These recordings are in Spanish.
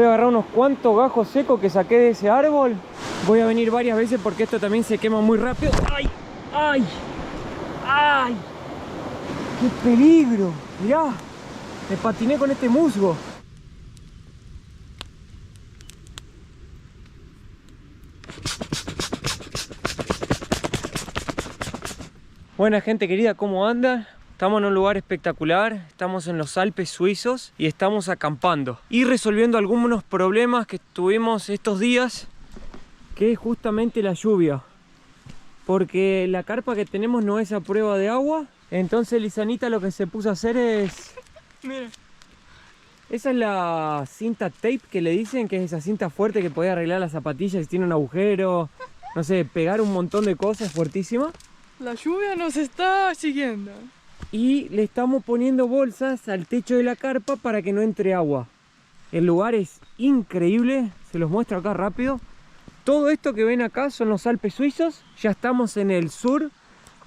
Voy a agarrar unos cuantos gajos secos que saqué de ese árbol. Voy a venir varias veces porque esto también se quema muy rápido. ¡Ay! ¡Ay! ¡Ay! ¡Qué peligro! Mirá, me patiné con este musgo. Buena gente querida, ¿cómo andan? Estamos en un lugar espectacular, estamos en los Alpes suizos y estamos acampando y resolviendo algunos problemas que tuvimos estos días, que es justamente la lluvia, porque la carpa que tenemos no es a prueba de agua. Entonces Lisanita lo que se puso a hacer es... Mira, esa es la cinta tape que le dicen, que es esa cinta fuerte que puede arreglar las zapatillas si tiene un agujero, no sé, pegar un montón de cosas, fuertísima. La lluvia nos está siguiendo. Y le estamos poniendo bolsas al techo de la carpa para que no entre agua. El lugar es increíble, se los muestro acá rápido. Todo esto que ven acá son los Alpes suizos. Ya estamos en el sur,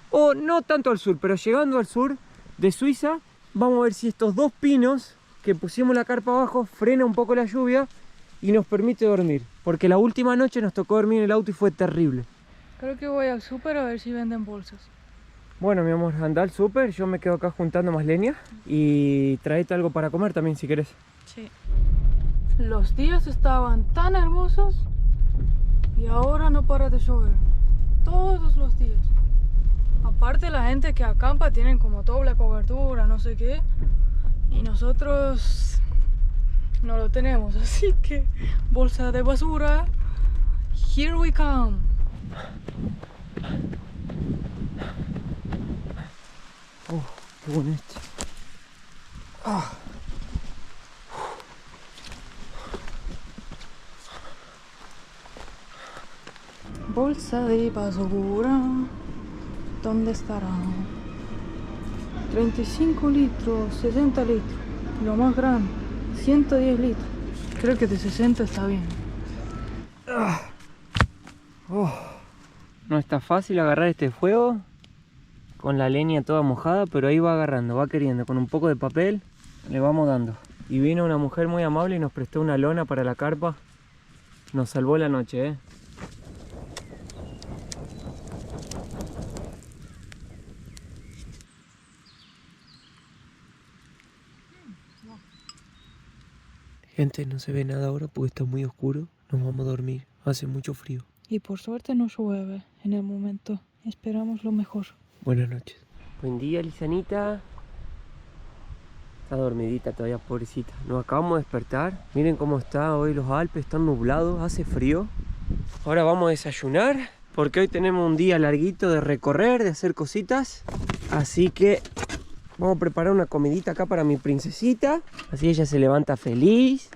o no tanto al sur, pero llegando al sur de Suiza. Vamos a ver si estos dos pinos que pusimos la carpa abajo frena un poco la lluvia y nos permite dormir. Porque la última noche nos tocó dormir en el auto y fue terrible. Creo que voy al súper a ver si venden bolsas. Bueno, mi amor, anda al súper, yo me quedo acá juntando más leña y traete algo para comer también si querés. Sí. Los días estaban tan hermosos y ahora no para de llover. Todos los días. Aparte la gente que acampa tienen como doble cobertura, no sé qué. Y nosotros no lo tenemos, así que bolsa de basura. Here we come. Oh, qué bueno este. Ah. Bolsa de basura. ¿Dónde estará? 35 litros, 60 litros. Lo más grande, 110 litros. Creo que de 60 está bien. Oh. No está fácil agarrar este fuego con la leña toda mojada, pero ahí va agarrando, va queriendo. Con un poco de papel le vamos dando. Y vino una mujer muy amable y nos prestó una lona para la carpa. Nos salvó la noche, ¿eh? Gente, no se ve nada ahora porque está muy oscuro. Nos vamos a dormir, hace mucho frío. Y por suerte no llueve en el momento. Esperamos lo mejor. Buenas noches. Buen día, Lisanita. Está dormidita todavía, pobrecita. Nos acabamos de despertar. Miren cómo está hoy los Alpes, están nublados, hace frío. Ahora vamos a desayunar, porque hoy tenemos un día larguito de recorrer, de hacer cositas. Así que vamos a preparar una comidita acá para mi princesita. Así ella se levanta feliz.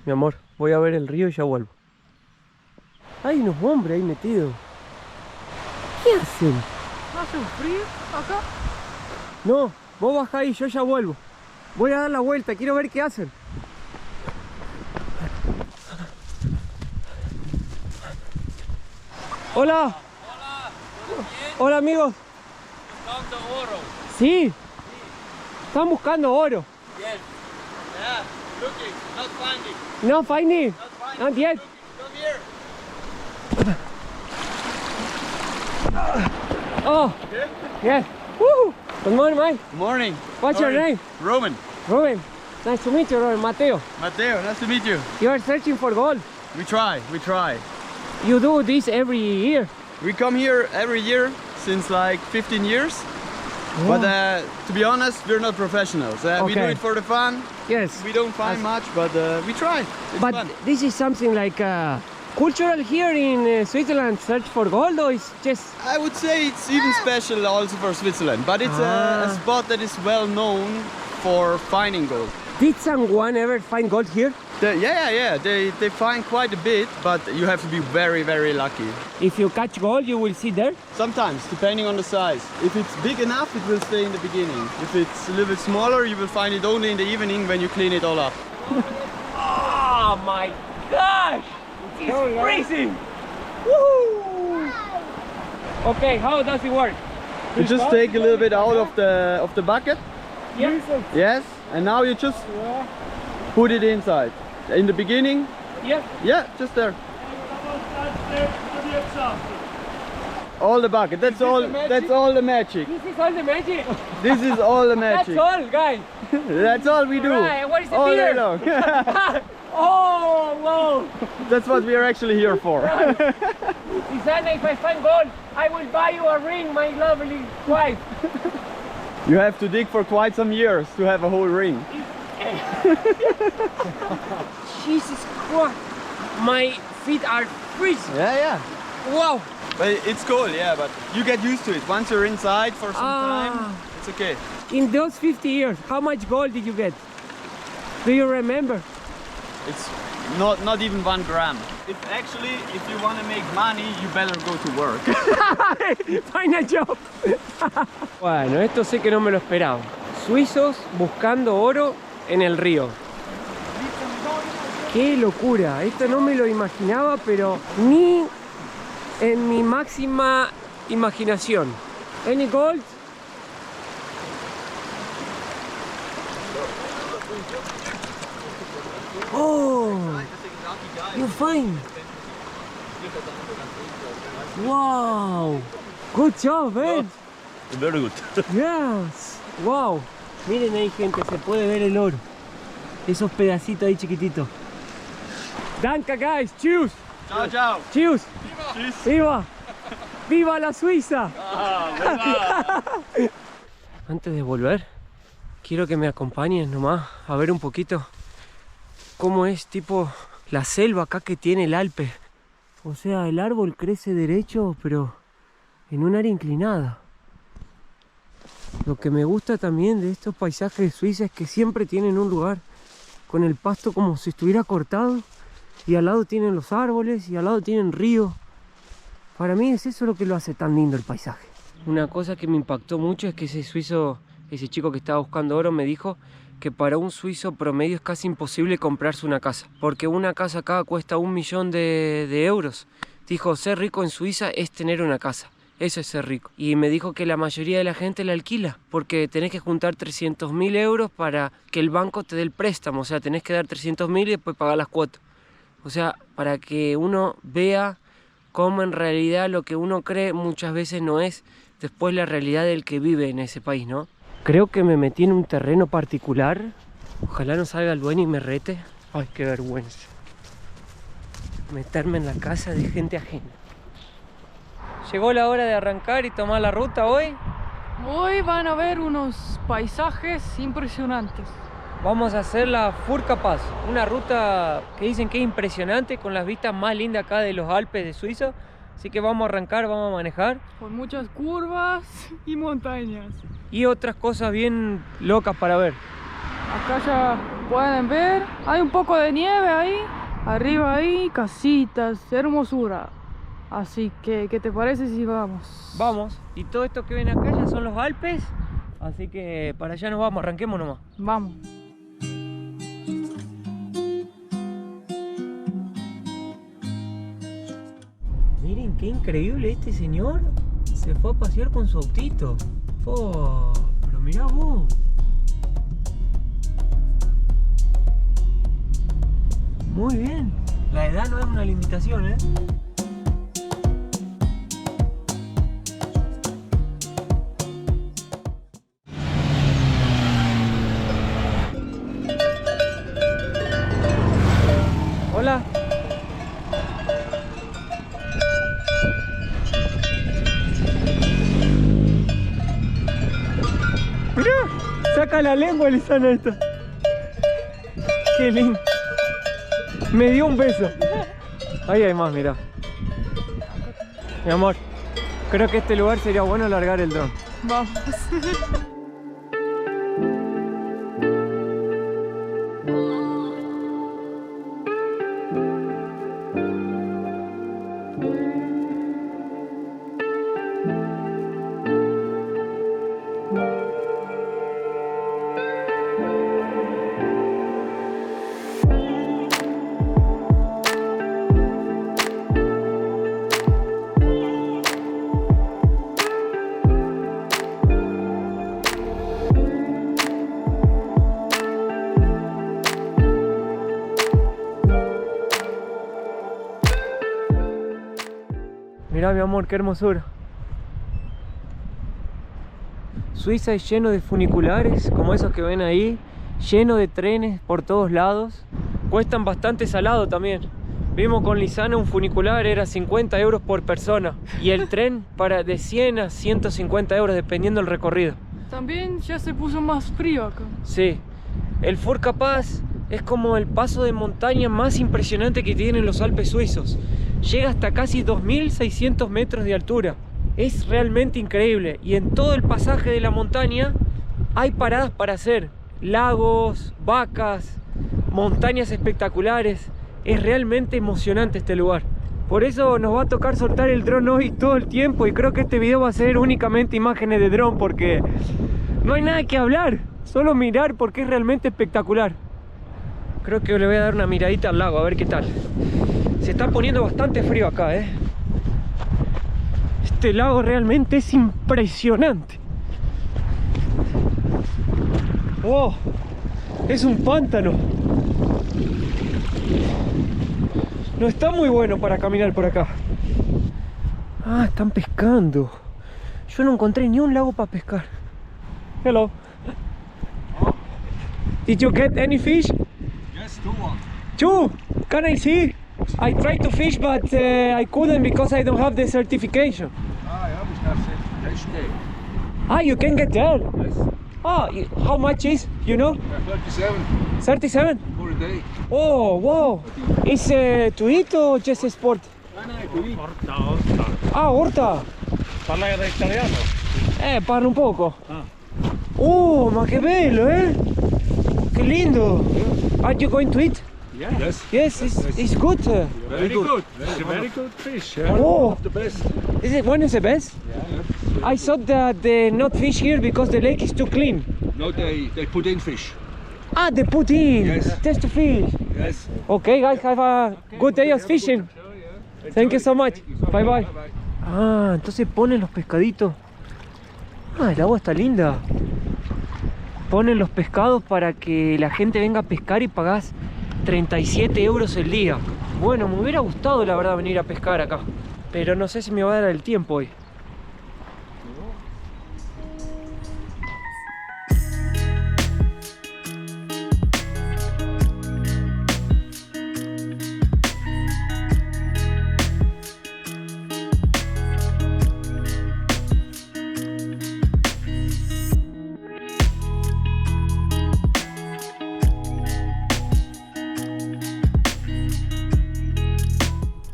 Mi amor, voy a ver el río y ya vuelvo. Hay unos hombres ahí metidos. ¿Qué hacen? ¿Hace un frío acá? No, vos bajá ahí, yo ya vuelvo. Voy a dar la vuelta, quiero ver qué hacen. Hola. Hola, ¿todo bien? Hola amigos. Buscando oro. Sí. Están buscando oro. Yes. Yeah, looking, not finding. No finding. Not finding. Not yet. Looking. Come here. Oh. Good? Yes. Woo. Good morning, Mike. Morning. What's your name? Roman. Ruben. Nice to meet you, Ruben. Mateo. Mateo, nice to meet you. You are searching for gold. We try. You do this every year. We come here every year since like 15 years. Oh. But to be honest, we're not professionals. We do Okay. it for the fun. Yes. We don't find much, but we try. It's But fun. this is something like cultural here in Switzerland, search for gold, or it's just... I would say it's even special also for Switzerland, but it's a spot that is well known for finding gold. Did someone ever find gold here? Yeah. They find quite a bit, but you have to be very, very lucky. If you catch gold, you will see there. Sometimes, depending on the size. If it's big enough, it will stay in the beginning. If it's a little bit smaller, you will find it only in the evening when you clean it all up. Oh my gosh! It's freezing! Woo! Okay, how does it work? You just take a little bit out of the bucket. Yes, and now you just put it inside. In the beginning. Yeah, just there. All the bucket. That's all. That's all the magic. This is all the magic. This is all the magic. That's all, guys. That's all we do. Right, what is the all beer? day long. Oh, wow. That's what we are actually here for. Susanna, if I find gold, I will buy you a ring, my lovely wife. You have to dig for quite some years to have a whole ring. Jesus Christ. My feet are freezing. Yeah. Wow. But it's cold, yeah, but you get used to it. Once you're inside for some time, it's okay. In those 50 years, how much gold did you get? Do you remember? It's not even 1 gram. If you want to make money, you better go to work. Find a job. Bueno, esto sé que no me lo esperaba. Suizos buscando oro en el río. ¡Qué locura! Esto no me lo imaginaba, pero ni en mi máxima imaginación. Any gold? Oh, you're fine. Wow, good job, man. Very good. Yes, wow. Miren ahí, gente, se puede ver el oro. Esos pedacitos ahí chiquititos. Danke, guys. Cheers. Ciao, ciao. Cheers. Tschüss. ¡Viva! ¡Viva la Suiza! Antes de volver, quiero que me acompañen nomás a ver un poquito cómo es tipo la selva acá que tiene el Alpe. O sea, el árbol crece derecho, pero en un área inclinada. Lo que me gusta también de estos paisajes de Suiza es que siempre tienen un lugar con el pasto como si estuviera cortado, y al lado tienen los árboles y al lado tienen río. Para mí es eso lo que lo hace tan lindo el paisaje. Una cosa que me impactó mucho es que ese suizo, ese chico que estaba buscando oro, me dijo que para un suizo promedio es casi imposible comprarse una casa, porque una casa acá cuesta 1 millón de euros. Dijo, ser rico en Suiza es tener una casa. Eso es ser rico. Y me dijo que la mayoría de la gente la alquila, porque tenés que juntar 300.000 euros para que el banco te dé el préstamo. O sea, tenés que dar 300.000 y después pagar las cuotas. O sea, para que uno vea cómo en realidad lo que uno cree muchas veces no es después la realidad del que vive en ese país, ¿no? Creo que me metí en un terreno particular. Ojalá no salga el dueño y me rete. Ay, qué vergüenza. Meterme en la casa de gente ajena. Llegó la hora de arrancar y tomar la ruta hoy. Hoy van a ver unos paisajes impresionantes. Vamos a hacer la Furka Pass, una ruta que dicen que es impresionante, con las vistas más lindas acá de los Alpes de Suiza. Así que vamos a arrancar, vamos a manejar. Con muchas curvas y montañas. Y otras cosas bien locas para ver. Acá ya pueden ver, hay un poco de nieve ahí. Arriba ahí, casitas, hermosura. Así que, ¿qué te parece si vamos? Vamos, y todo esto que ven acá ya son los Alpes. Así que para allá nos vamos, arranquemos nomás. Vamos. Miren qué increíble este señor. Se fue a pasear con su autito. Oh, pero mirá vos. Muy bien. La edad no es una limitación, ¿eh? Hola. Mirá, saca la lengua Lisana esta. Qué lindo. Me dio un beso. Ahí hay más, mirá. Mi amor, creo que este lugar sería bueno largar el dron. Vamos. Mirá, mi amor, qué hermosura. Suiza es lleno de funiculares, como esos que ven ahí, lleno de trenes por todos lados. Cuestan bastante salado también. Vimos con Lisana un funicular, era 50 euros por persona. Y el tren para de 100 a 150 euros, dependiendo del recorrido. También ya se puso más frío acá. Sí. El Furka-Pass es como el paso de montaña más impresionante que tienen los Alpes suizos. Llega hasta casi 2600 metros de altura. Es realmente increíble. Y en todo el pasaje de la montaña hay paradas para hacer. Lagos, vacas, montañas espectaculares. Es realmente emocionante este lugar. Por eso nos va a tocar soltar el dron hoy todo el tiempo. Y creo que este video va a ser únicamente imágenes de dron, porque no hay nada que hablar. Solo mirar, porque es realmente espectacular. Creo que le voy a dar una miradita al lago, a ver qué tal. Se está poniendo bastante frío acá, ¿eh? Este lago realmente es impresionante. ¡Oh! Es un pántano. No está muy bueno para caminar por acá. Ah, están pescando. Yo no encontré ni un lago para pescar. Hello. Did you get any fish? Yes, 2-1. Two? Can I see? I tried to fish, but I couldn't because I don't have the certification. Ah, ja, we have certification day. Ah, you can get there. Yes. Ah, how much is, you know? 37 37? for a day. Oh, wow. Is to eat or just a sport? To eat. Ah, orta. Parla italiano? Parlo un poco. Ah. Oh, ma che bello, eh? Che lindo. Are you going to eat? Yes. Yes, it's good. Very good. It's a very good fish. Yeah. Oh, Of the best. is it one of the best? Yeah. I thought that they not fish here because the lake is too clean. No, they put in fish. Ah, they put in Yes. just to fish. Yes. Okay, guys, have a good day of fishing. Thank you so much. Bye bye. Ah, entonces ponen los pescaditos. Ah, el agua está linda. Ponen los pescados para que la gente venga a pescar y pagás 37 euros el día. Bueno, me hubiera gustado la verdad venir a pescar acá, pero no sé si me va a dar el tiempo hoy.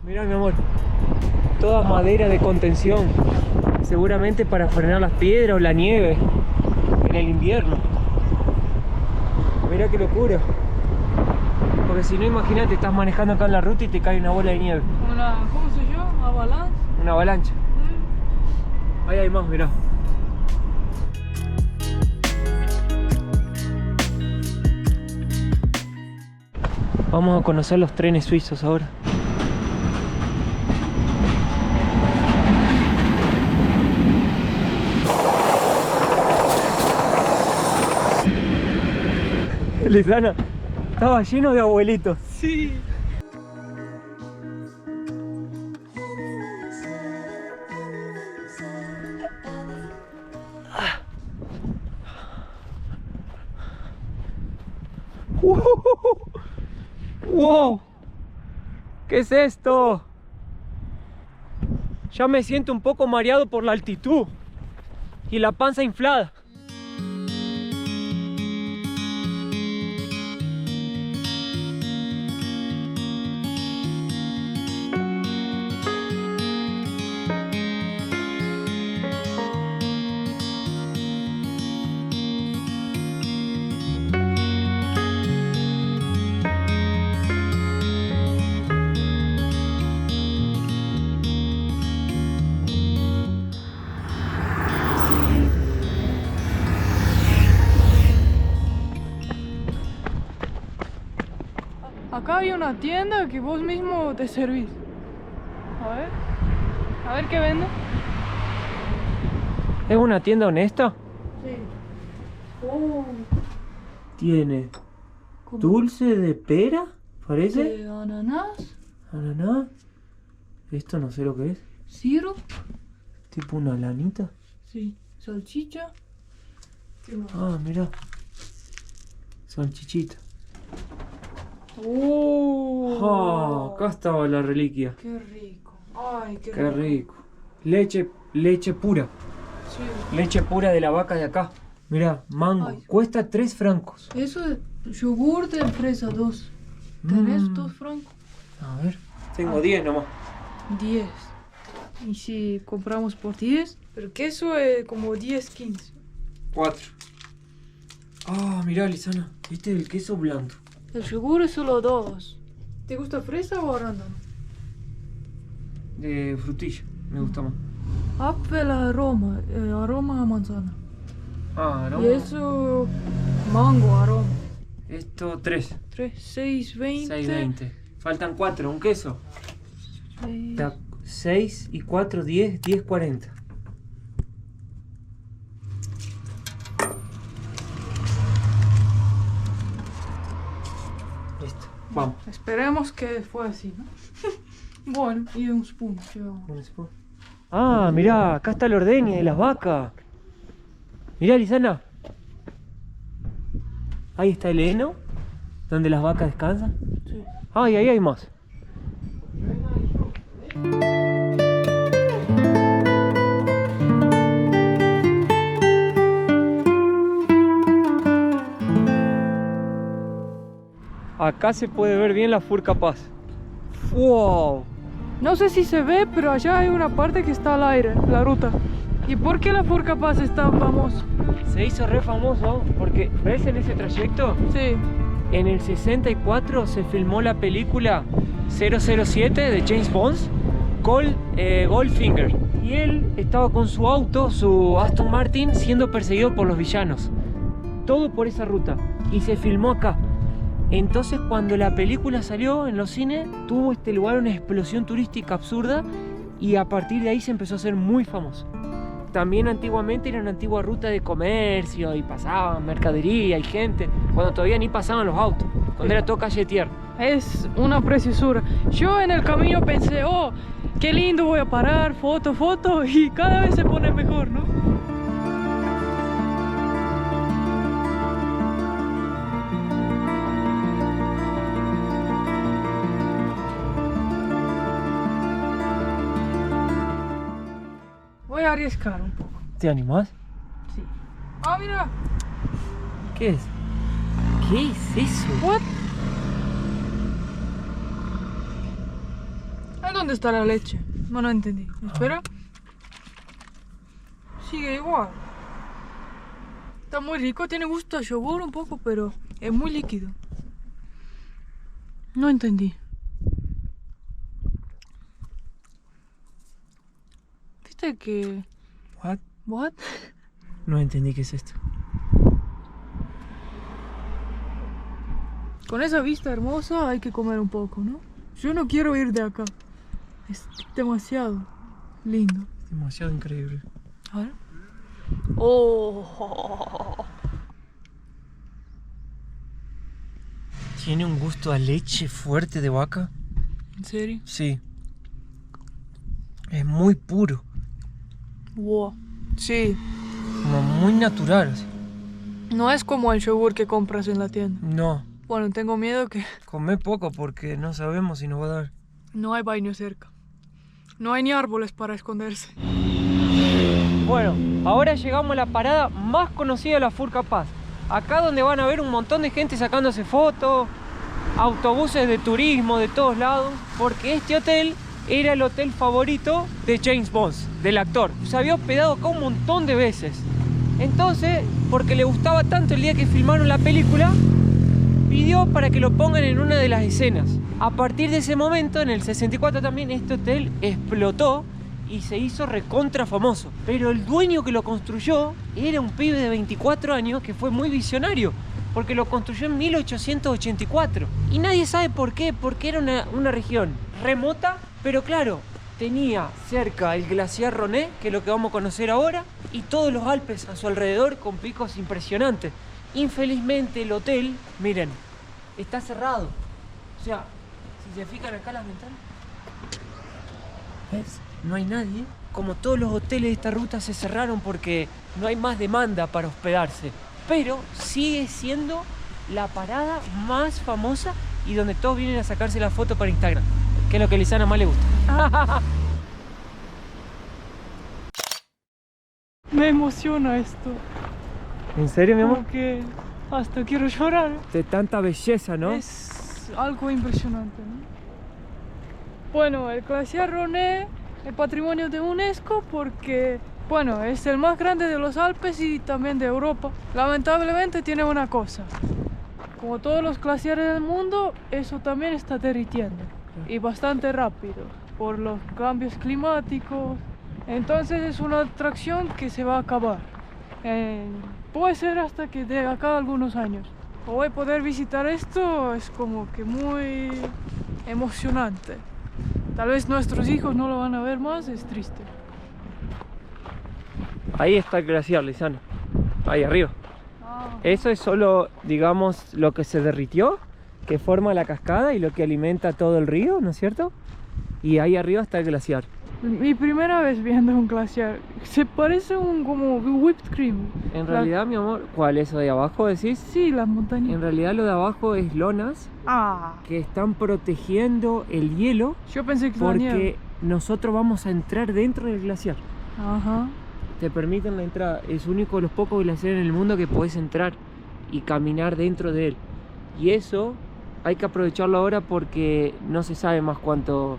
Mirá, mi amor, toda madera de contención, seguramente para frenar las piedras o la nieve en el invierno. Mirá qué locura, porque si no, imagínate, estás manejando acá en la ruta y te cae una bola de nieve. ¿Cómo se llama? ¿Avalanche? Una avalancha. Ahí hay más, mirá. Vamos a conocer los trenes suizos ahora. Lisana, estaba lleno de abuelitos. Sí. ¡Wow! ¿Qué es esto? Ya me siento un poco mareado por la altitud y la panza inflada. Acá hay una tienda que vos mismo te servís. A ver qué vende. ¿Es una tienda honesta? Sí. Tiene dulce de pera, parece. ¿De ananá? Ananá. Esto no sé lo que es. Sirup. Tipo una lanita. Sí. Salchicha. ¿Qué más? Ah, mira. Salchichita. ¡Oh! Acá estaba la reliquia. ¡Qué rico! ¡Ay, qué, Qué rico. Leche pura. Sí. Leche pura de la vaca de acá. Mira, mango. Ay. Cuesta 3 francos. Eso es yogur de fresa 2. ¿Tenés 2 francos? A ver. Tengo 10 nomás. 10. Y si compramos por 10, pero queso es como 10, 15. 4. Ah, mirá, Lisana. Este es el queso blando. El yogur es solo 2. ¿Te gusta fresa o arándano? De frutilla. Me gusta más. Apfel aroma, aroma a manzana. Ah, no. Y eso, mango aroma. Esto 3. 3, 6, 20. 6.20. Faltan 4. Un queso. 6. 6 y 4, 10. 10.40. Listo. Vamos. Esperemos que fue así, ¿no? Bueno, y un spoon. Ah, mirá, acá está la ordeña de las vacas. Mirá, Lisana. Ahí está el heno, donde las vacas descansan. Sí. Ah, y ahí hay más. Acá se puede ver bien la Furka Pass. ¡Wow! No sé si se ve, pero allá hay una parte que está al aire, la ruta. ¿Y por qué la Furka Pass está famosa? Se hizo re famoso porque, ¿ves en ese trayecto? Sí. En el 64 se filmó la película 007 de James Bond, Goldfinger. Y él estaba con su auto, su Aston Martin, siendo perseguido por los villanos. Todo por esa ruta. Y se filmó acá. Entonces, cuando la película salió en los cines, tuvo este lugar una explosión turística absurda y a partir de ahí se empezó a hacer muy famoso. También antiguamente era una antigua ruta de comercio y pasaban mercadería y gente, cuando todavía ni pasaban los autos, cuando era todo calle de tierra. Es una preciosura. Yo en el camino pensé, oh, qué lindo, voy a parar, foto, y cada vez se pone mejor, ¿no? Voy a arriesgar un poco. ¿Te animás? Sí. Ah, mira. ¿Qué es? ¿Qué es eso? What? ¿En dónde está la leche? No entendí. Espera. Sigue igual. Está muy rico, tiene gusto a yogur un poco, pero es muy líquido. No entendí. ¿Viste que...? What? No entendí qué es esto. Con esa vista hermosa hay que comer un poco, ¿no? Yo no quiero ir de acá. Es demasiado lindo. Demasiado increíble. A ver. Oh. ¿Tiene un gusto a leche fuerte de vaca? ¿En serio? Sí. Es muy puro. Wow. Sí. Como muy natural. Así. No es como el yogur que compras en la tienda. No. Bueno, tengo miedo que Comé poco porque no sabemos si nos va a dar. no hay baño cerca. No hay ni árboles para esconderse. Bueno, ahora llegamos a la parada más conocida de la Furka Pass. Acá donde van a ver un montón de gente sacándose fotos, autobuses de turismo de todos lados, porque este hotel era el hotel favorito de James Bond, del actor. Se había hospedado acá un montón de veces. Entonces, porque le gustaba tanto el día que filmaron la película, pidió para que lo pongan en una de las escenas. A partir de ese momento, en el 64 también, este hotel explotó y se hizo recontra famoso. Pero el dueño que lo construyó era un pibe de 24 años que fue muy visionario, porque lo construyó en 1884. Y nadie sabe por qué, porque era una región remota, pero claro, tenía cerca el glaciar Roné, que es lo que vamos a conocer ahora, y todos los Alpes a su alrededor con picos impresionantes. Infelizmente el hotel, miren, está cerrado. O sea, si se fijan acá las ventanas, ¿ves? no hay nadie. Como todos los hoteles de esta ruta se cerraron porque no hay más demanda para hospedarse. Pero sigue siendo la parada más famosa y donde todos vienen a sacarse la foto para Instagram, que es lo que a Lisana más le gusta. Me emociona esto. ¿En serio, mi amor? Como que hasta quiero llorar. De tanta belleza, ¿no? Es algo impresionante, ¿no? Bueno, el glaciar Roné es patrimonio de UNESCO porque, bueno, es el más grande de los Alpes y también de Europa. Lamentablemente tiene una cosa. Como todos los glaciares del mundo, eso también está derritiendo. Y bastante rápido, por los cambios climáticos. Entonces es una atracción que se va a acabar. Puede ser hasta que de acá a algunos años. Hoy poder visitar esto es como que muy emocionante. Tal vez nuestros hijos no lo van a ver más, es triste. Ahí está el glaciar, Lisana. Ahí arriba. Eso es solo, digamos, lo que se derritió, que forma la cascada y lo que alimenta todo el río, ¿no es cierto? Y ahí arriba está el glaciar. Mi primera vez viendo un glaciar. Se parece como whipped cream. En realidad, mi amor, ¿cuál es eso de abajo, decís? Sí, las montañas. En realidad lo de abajo es lonas que están protegiendo el hielo Yo pensé que era nieve. porque nosotros vamos a entrar dentro del glaciar. Ajá. Te permiten la entrada. Es único de los pocos glaciares en el mundo que puedes entrar y caminar dentro de él. Y eso hay que aprovecharlo ahora porque no se sabe más cuánto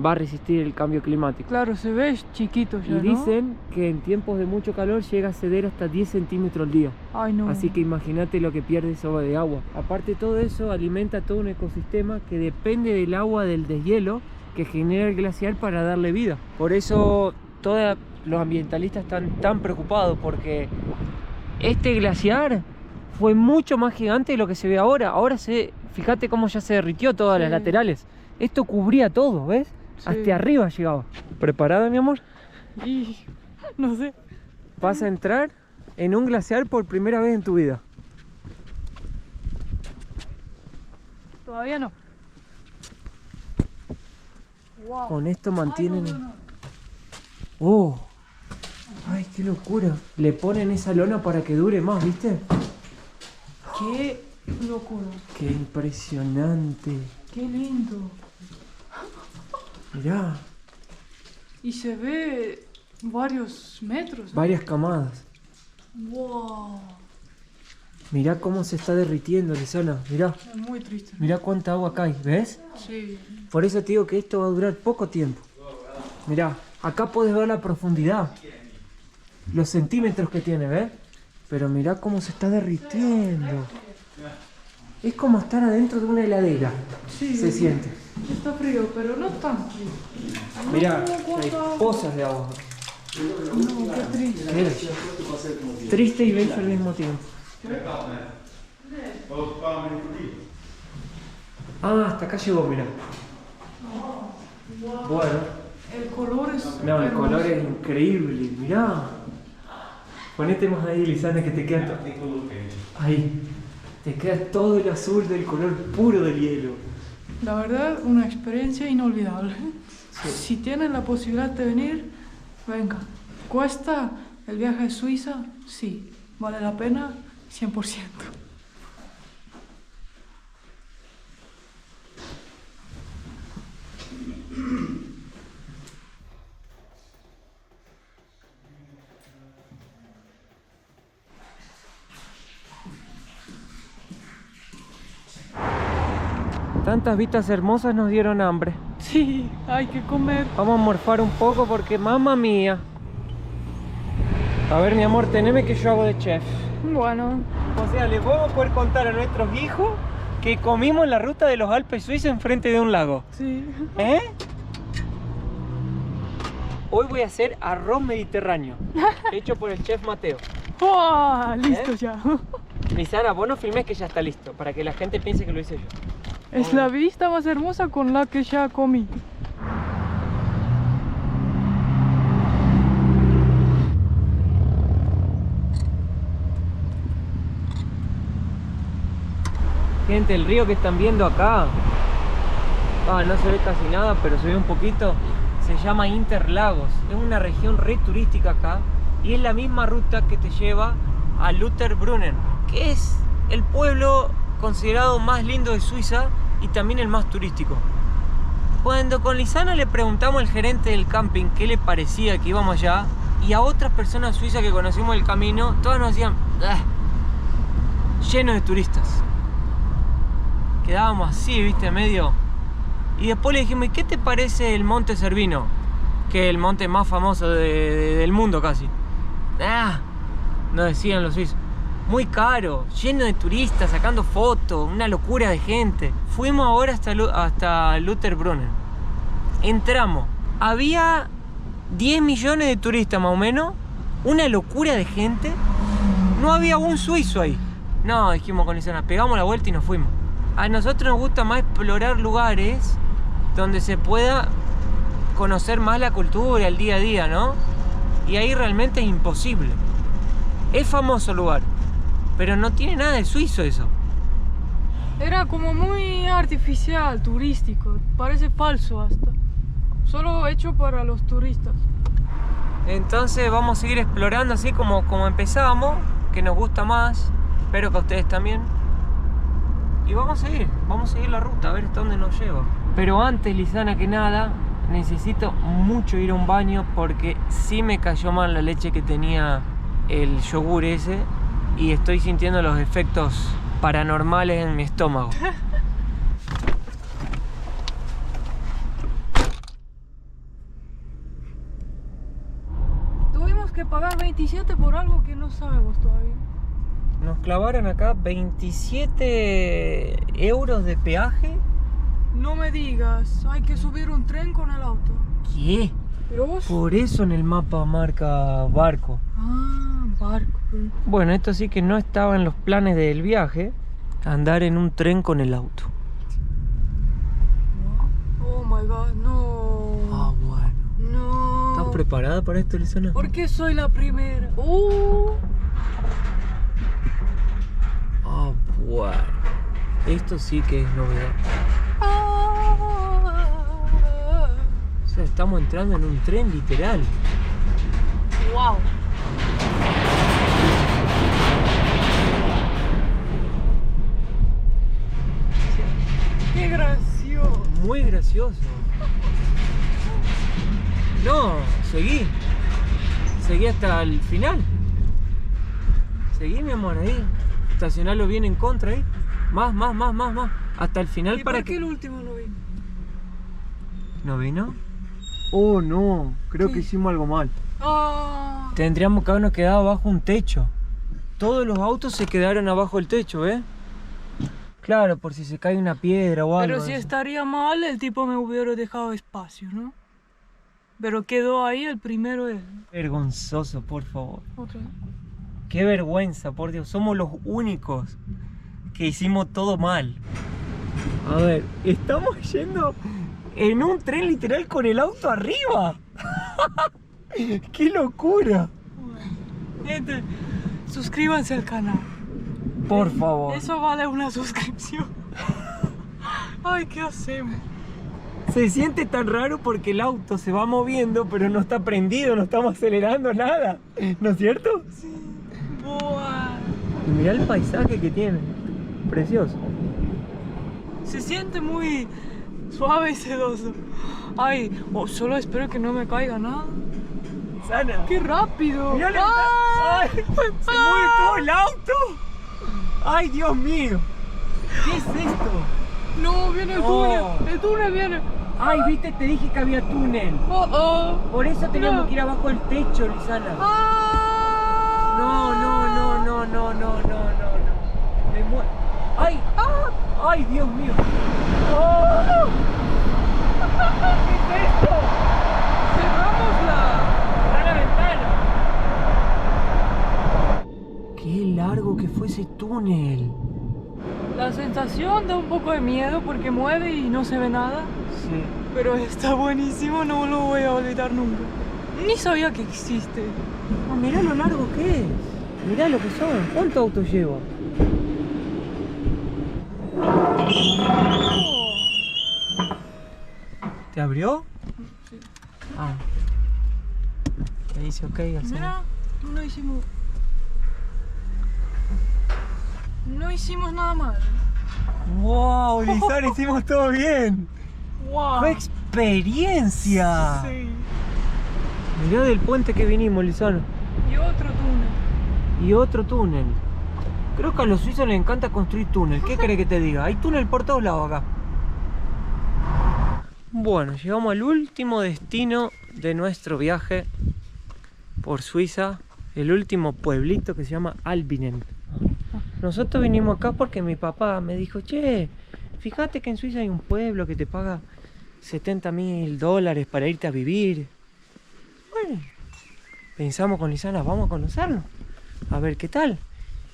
va a resistir el cambio climático. Claro, se ve chiquito ya, Y dicen que en tiempos de mucho calor llega a ceder hasta 10 centímetros al día. Ay, no. Así que imagínate lo que pierde eso de agua. Aparte, todo eso alimenta todo un ecosistema que depende del agua del deshielo que genera el glaciar para darle vida. Por eso todos los ambientalistas están tan preocupados, porque este glaciar fue mucho más gigante de lo que se ve ahora. Ahora fíjate cómo ya se derritió todas las laterales. Esto cubría todo, ¿ves? Sí. Hasta arriba llegaba. ¿Preparada, mi amor? Y no sé. Vas a entrar en un glaciar por primera vez en tu vida. Todavía no. Wow. Con esto mantienen... Ay, no. ¡Oh! ¡Ay, qué locura! Le ponen esa lona para que dure más, ¿viste? Qué locura. ¡Qué impresionante! Qué lindo. Mirá, Y se ve varios metros. varias camadas. Wow. Mirá cómo se está derritiendo, Lisana. Mirá, Es muy triste. mirá cuánta agua cae, ¿ves? Sí. Por eso te digo que esto va a durar poco tiempo. Mirá, acá podés ver la profundidad, los centímetros que tiene, ¿ves? Pero mirá cómo se está derritiendo. Es como estar adentro de una heladera. Sí. Se siente. Está frío, pero no tan frío. Mirá, No, hay ¿cuánto? pozas de agua. No, qué triste. Mira. Triste y bello al mismo tiempo. Ah, hasta acá llegó, mirá. Bueno, El color es. no, el hermoso. color es increíble, mirá. Ponete más ahí, Lisana, que te queda todo. Ahí. Te queda todo el azul del color puro del hielo. La verdad, una experiencia inolvidable. Sí. Si tienen la posibilidad de venir, venga. ¿Cuesta el viaje a Suiza? Sí. ¿Vale la pena? 100%. Tantas vistas hermosas nos dieron hambre. Sí, hay que comer. Vamos a morfar un poco porque, mamma mía. A ver, mi amor, teneme que yo hago de chef. Bueno, O sea, les vamos a poder contar a nuestros hijos que comimos en la ruta de los Alpes suizos enfrente de un lago. sí. ¿Eh? Hoy voy a hacer arroz mediterráneo, hecho por el chef Mateo. ¡Oh! Listo ya. Lisana, vos no filmes que ya está listo, para que la gente piense que lo hice yo. Es la vista más hermosa con la que ya comí. Gente, el río que están viendo acá, no se ve casi nada, pero se ve un poquito. Se llama Interlagos. Es una región re turística acá. Y es la misma ruta que te lleva a Lauterbrunnen, que es el pueblo considerado más lindo de Suiza y también el más turístico. Cuando con Lisana le preguntamos al gerente del camping qué le parecía que íbamos allá, y a otras personas suizas que conocimos el camino, todas nos decían lleno de turistas. Quedábamos así, viste, medio. Y después le dijimos, ¿y qué te parece el Monte Cervino? Que es el monte más famoso del mundo casi. Nos decían los suizos. Muy caro, lleno de turistas, sacando fotos, una locura de gente. Fuimos ahora hasta Lauterbrunnen. Entramos. Había 10 millones de turistas más o menos. Una locura de gente. No había un suizo ahí. No, dijimos con Lisana, pegamos la vuelta y nos fuimos. A nosotros nos gusta más explorar lugares donde se pueda conocer más la cultura, el día a día, ¿no? Y ahí realmente es imposible. Es famoso el lugar, pero no tiene nada de suizo eso. Era como muy artificial, turístico. Parece falso hasta. Solo hecho para los turistas. Entonces vamos a seguir explorando así como empezamos, que nos gusta más. Espero que a ustedes también. Y vamos a seguir la ruta, a ver hasta dónde nos lleva. Pero antes, Lisana, que nada, necesito mucho ir a un baño porque sí me cayó mal la leche que tenía el yogur ese y estoy sintiendo los efectos paranormales en mi estómago. Tuvimos que pagar 27 por algo que no sabemos todavía. Nos clavaron acá 27 euros de peaje. No me digas, hay que subir un tren con el auto. ¿Qué? ¿Pero vos? Por eso en el mapa marca barco. Ah, barco. Bueno, esto sí que no estaba en los planes del viaje, andar en un tren con el auto. Oh my god, no. Ah, bueno. No. ¿Estás preparada para esto, Lisana? ¿Por qué soy la primera? Ah, bueno. Esto sí que es novedad. O sea, estamos entrando en un tren literal. Wow. Qué gracioso. Muy gracioso. No, seguí. Seguí hasta el final. Seguí, mi amor, ahí. Estacionarlo bien en contra ahí. Más. Hasta el final. ¿Y para por qué el último no vino? ¿No vino? Oh, no. Creo ¿Qué? que hicimos algo mal. Ah. Tendríamos que habernos quedado abajo un techo. Todos los autos se quedaron abajo del techo, ¿eh? Claro, por si se cae una piedra o algo. Pero si estaría mal, el tipo me hubiera dejado espacio, ¿no? Pero quedó ahí el primero él. Vergonzoso, por favor. Otra vez. Qué vergüenza, por Dios. Somos los únicos que hicimos todo mal. A ver, estamos yendo en un tren literal con el auto arriba. ¡Qué locura! Gente, suscríbanse al canal. Por favor. Eso vale una suscripción. Ay, ¿qué hacemos? Se siente tan raro porque el auto se va moviendo, pero no está prendido, no estamos acelerando nada. ¿No es cierto? Sí. Buah. Y mirá el paisaje que tiene. Precioso. Se siente muy suave y sedoso. Ay, solo espero que no me caiga nada. Sana. ¡Qué rápido! Mirá, ¡Ah! ¡ay! ¡Se mueve todo el auto! ¡Ay, Dios mío! ¿Qué es esto? No, viene el No. túnel. El túnel viene. ¡Ay, viste! Te dije que había túnel. Oh. Por eso teníamos No. que ir abajo del techo, Lisana. Ah. No. Me muero. ¡Ay! ¡Ay, Dios mío! ¡Oh! ¿Qué es esto? Cerramos ¡Cerrá la ventana! ¡Qué largo que fue ese túnel! la sensación da un poco de miedo porque mueve y no se ve nada. Sí. Pero está buenísimo, no lo voy a olvidar nunca. Ni sabía que existe. Oh, mirá lo largo que es. Mirá lo que son. ¿Cuántos autos lleva? ¿Te abrió? Sí. Ah. Le dice ok al señor. Mira, no hicimos nada mal. ¡Wow, Lizar, hicimos todo bien! ¡Wow! ¡Qué experiencia! Sí. Mirá del puente que vinimos, Lizano. Y otro túnel. Y otro túnel. Creo que a los suizos les encanta construir túnel. ¿Qué crees que te diga? Hay túnel por todos lados acá. Bueno, llegamos al último destino de nuestro viaje por Suiza. El último pueblito que se llama Albinen. Nosotros vinimos acá porque mi papá me dijo: che, fíjate que en Suiza hay un pueblo que te paga $70.000 para irte a vivir. Bueno, pensamos con Lisana, vamos a conocerlo, a ver qué tal.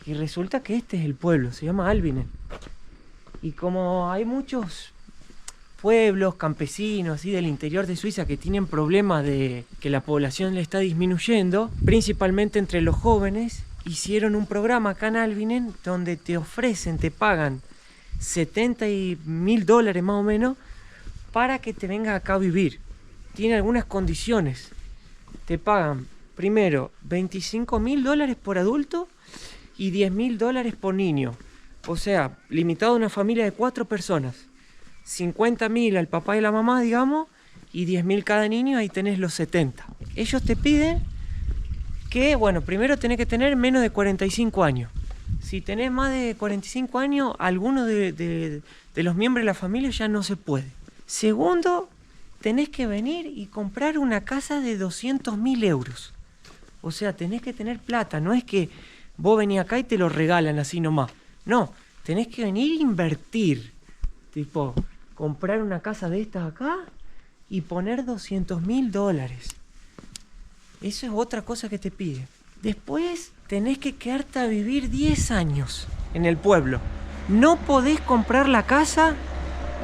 Y resulta que este es el pueblo, se llama Albinen. Y como hay muchos pueblos campesinos así del interior de Suiza que tienen problemas de que la población le está disminuyendo, principalmente entre los jóvenes, hicieron un programa acá en Albinen donde te ofrecen, te pagan $70.000 más o menos para que te vengas acá a vivir. Tiene algunas condiciones. Te pagan primero $25.000 por adulto y $10.000 por niño. O sea, limitado a una familia de 4 personas. 50.000 al papá y la mamá, digamos, y 10.000 cada niño, ahí tenés los 70. Ellos te piden que, bueno, primero tenés que tener menos de 45 años. Si tenés más de 45 años, alguno de los miembros de la familia ya no se puede. Segundo, tenés que venir y comprar una casa de 200.000 euros. O sea, tenés que tener plata, no es que vos venís acá y te lo regalan así nomás. No, tenés que venir a invertir. Tipo, comprar una casa de estas acá y poner $200.000. Eso es otra cosa que te pide. Después tenés que quedarte a vivir 10 años en el pueblo. No podés comprar la casa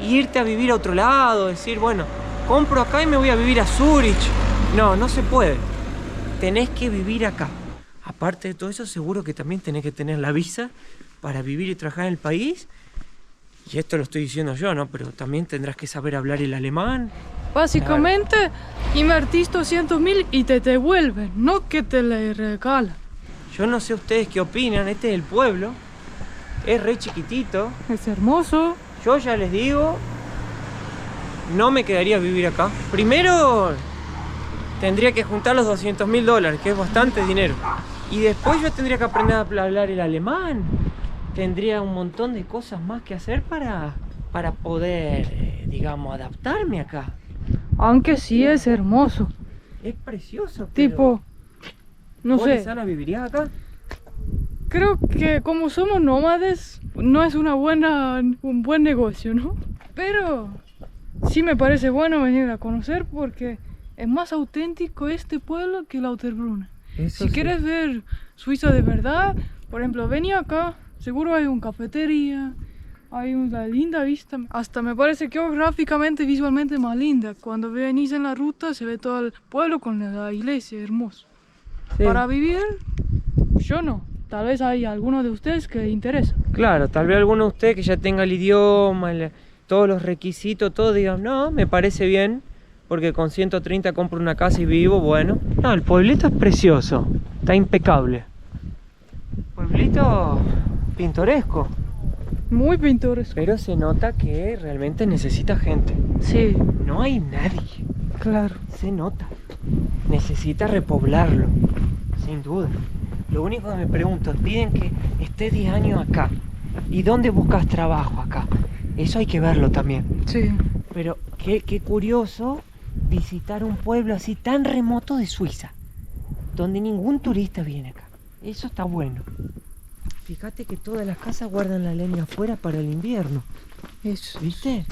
e irte a vivir a otro lado, decir, bueno, compro acá y me voy a vivir a Zurich. No, no se puede. Tenés que vivir acá. Aparte de todo eso, seguro que también tenés que tener la visa para vivir y trabajar en el país. Y esto lo estoy diciendo yo, ¿no? Pero también tendrás que saber hablar el alemán. Básicamente, invertís 200.000 y te devuelven, no que te le regalan. Yo no sé ustedes qué opinan, este es el pueblo. Es re chiquitito. Es hermoso. Yo ya les digo, no me quedaría a vivir acá. Primero, tendría que juntar los $200.000, que es bastante dinero. Y después yo tendría que aprender a hablar el alemán. Tendría un montón de cosas más que hacer para poder, digamos, adaptarme acá. Aunque sí es hermoso. Es precioso. Tipo, no ¿Vos, sé. Lisana, vivirías acá? Creo que como somos nómades, no es un buen negocio, ¿no? Pero sí me parece bueno venir a conocer porque es más auténtico este pueblo que Lauterbrunnen. Eso Si sí. quieres ver Suiza de verdad, por ejemplo, vení acá, seguro hay una cafetería, hay una linda vista. Hasta me parece geográficamente, visualmente más linda. Cuando venís en la ruta se ve todo el pueblo con la iglesia, hermoso. Sí. Para vivir, yo no. Tal vez hay alguno de ustedes que le interesa. Claro, tal vez alguno de ustedes que ya tenga el idioma, todos los requisitos, todo, digan, no, me parece bien, porque con 130 compro una casa y vivo, bueno. No, el pueblito es precioso, está impecable. Pueblito pintoresco, Muy pintoresco. pero se nota que realmente necesita gente. Sí, No hay nadie, claro. se nota. Necesita repoblarlo, sin duda. Lo único que me pregunto, piden que esté 10 años acá. ¿Y dónde buscas trabajo acá? Eso hay que verlo también. Sí. Pero qué curioso visitar un pueblo así tan remoto de Suiza, donde ningún turista viene acá. Eso está bueno. Fíjate que todas las casas guardan la leña afuera para el invierno. Eso. ¿Viste?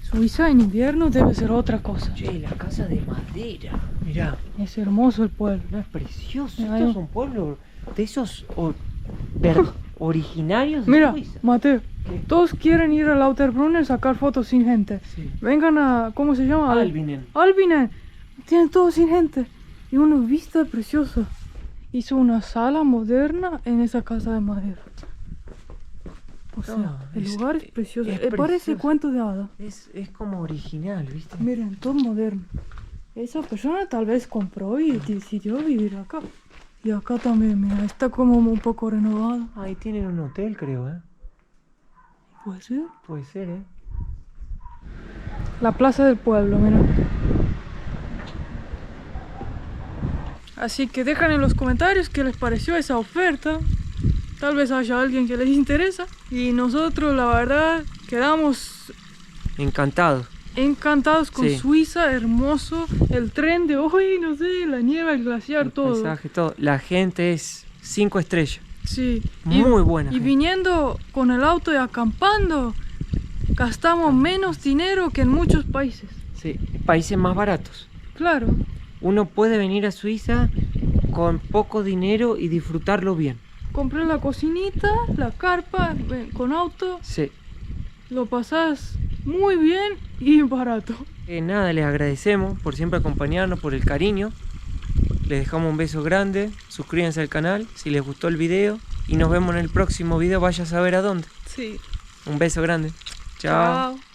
Suiza en invierno debe ser otra cosa. Che, la casa de madera. Mirá, Es hermoso el pueblo. no es precioso. Mira, Esto es un pueblo de esos originarios de Mira, Suiza. Mateo, ¿Qué? todos quieren ir a Lauterbrunnen a sacar fotos sin gente. Sí. Vengan a, ¿cómo se llama? Albinen. Albinen. Tienen todo sin gente. Y una vista preciosa. Hizo una sala moderna en esa casa de madera. O sea, No, el lugar es precioso. es Parece precioso. cuento de hadas. Es como original, ¿viste? Miren, todo moderno. esa persona tal vez compró y decidió vivir acá. Y acá también, mira, está como un poco renovado. Ahí tienen un hotel, creo, ¿eh? Puede ser. Puede ser, ¿eh? La plaza del pueblo, mira. Así que dejan en los comentarios qué les pareció esa oferta. Tal vez haya alguien que les interesa. Y nosotros, la verdad, quedamos Encantados. encantados con Sí. Suiza, hermoso. El tren de hoy, no sé, la nieve, el glaciar, El todo. paisaje, todo. La gente es 5 estrellas. Sí. Muy buena Y gente. viniendo con el auto y acampando, gastamos menos dinero que en muchos países. Sí, países más baratos. Claro. Uno puede venir a Suiza con poco dinero y disfrutarlo bien. Compré la cocinita, la carpa, con auto. Sí. Lo pasás muy bien y barato. Nada, les agradecemos por siempre acompañarnos, por el cariño. Les dejamos un beso grande. Suscríbanse al canal si les gustó el video. Y nos vemos en el próximo video. Vaya a saber a dónde. Sí. Un beso grande. Chao. Chao.